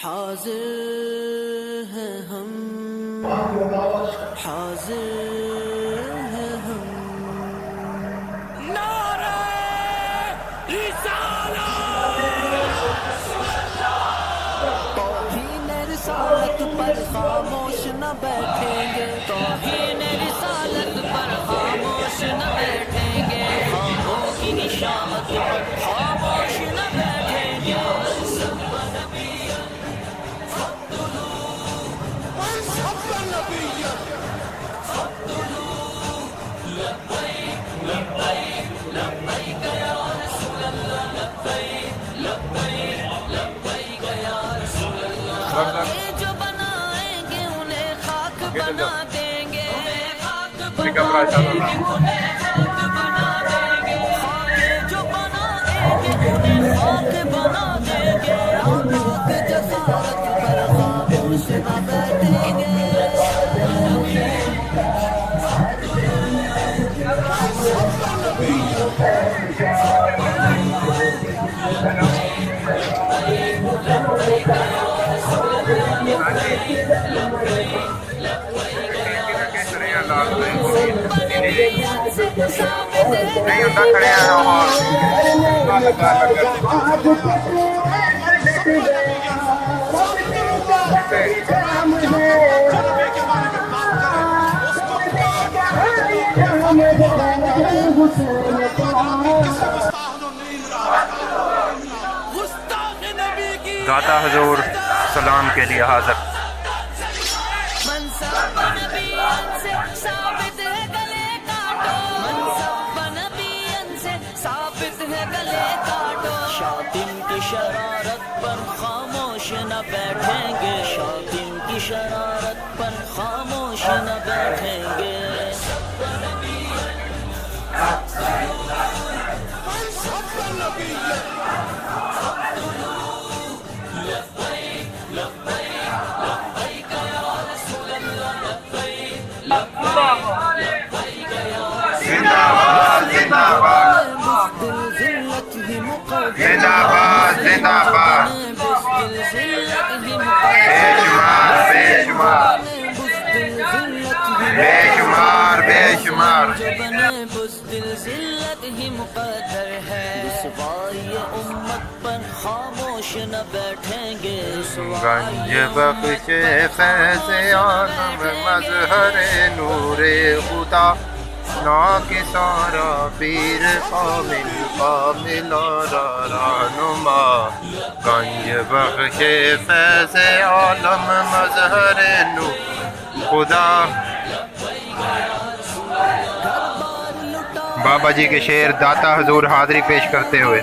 حاضر ہیں ہم، حاضر ہیں ہم، نعرہ رسالت، توہین رسالت پر خاموش نہ بیٹھیں گے، توہین رسالت پر خاموش نہ بیٹھیں گے، خاموں کی نشانت پر خاموش نہ بیٹھیں گے، جو بنائیں گے انہیں خاک بنا دیں گے، جو بنائیں گے انہیں خاک بنا دیں گے، آپاک جسارت پر خاموش نہ بیٹھیں گے، نہیں ہوتا کھڑے ہیں داتا حضور سلام کے لیے حاضر. منصب نبیان سے ثابت ہے گلے کاٹو، منصب نبیان سے ثابت ہے گلے کاٹو، شاطن کی شرارت پر خاموش نہ بیٹھیں گے، شاطن کی شرارت پر خاموش نہ بیٹھیں گے، زندہ باد زندہ باد، بے شمار بے شمار بے شمار، بزدل ذلت ہی مقدر ہے، رسوائی امت پر خاموش نہ بیٹھیں گے، گنج بخش فیض عالم مظہر نور خدا، نا کے سارا پیر کامل کامل رہنما، گنج بخش فیض عالم مظہر نور خدا. بابا جی کے شعر داتا حضور حاضری پیش کرتے ہوئے.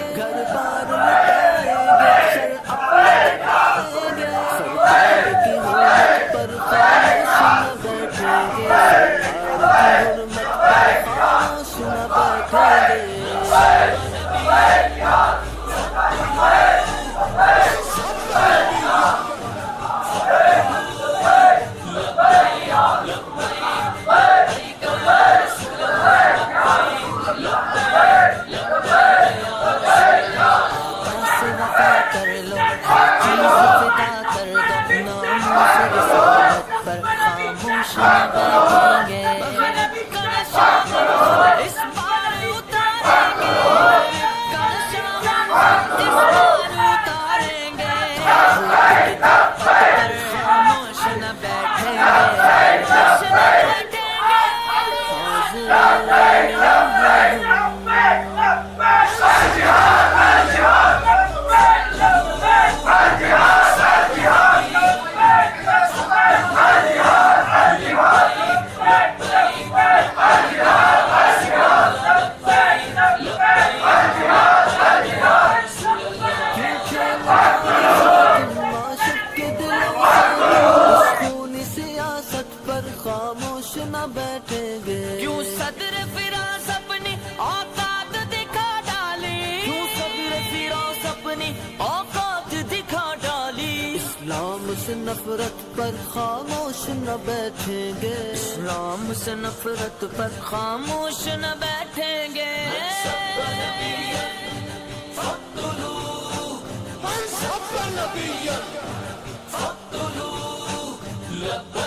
کیوں صدر فراز اپنی اوقات دکھا ڈالی، کیوں صدر فراز اپنی اوقات دکھا ڈالی، اسلام سے نفرت پر خاموش نہ بیٹھیں گے، اسلام سے نفرت پر خاموش نہ بیٹھیں گے، لبیک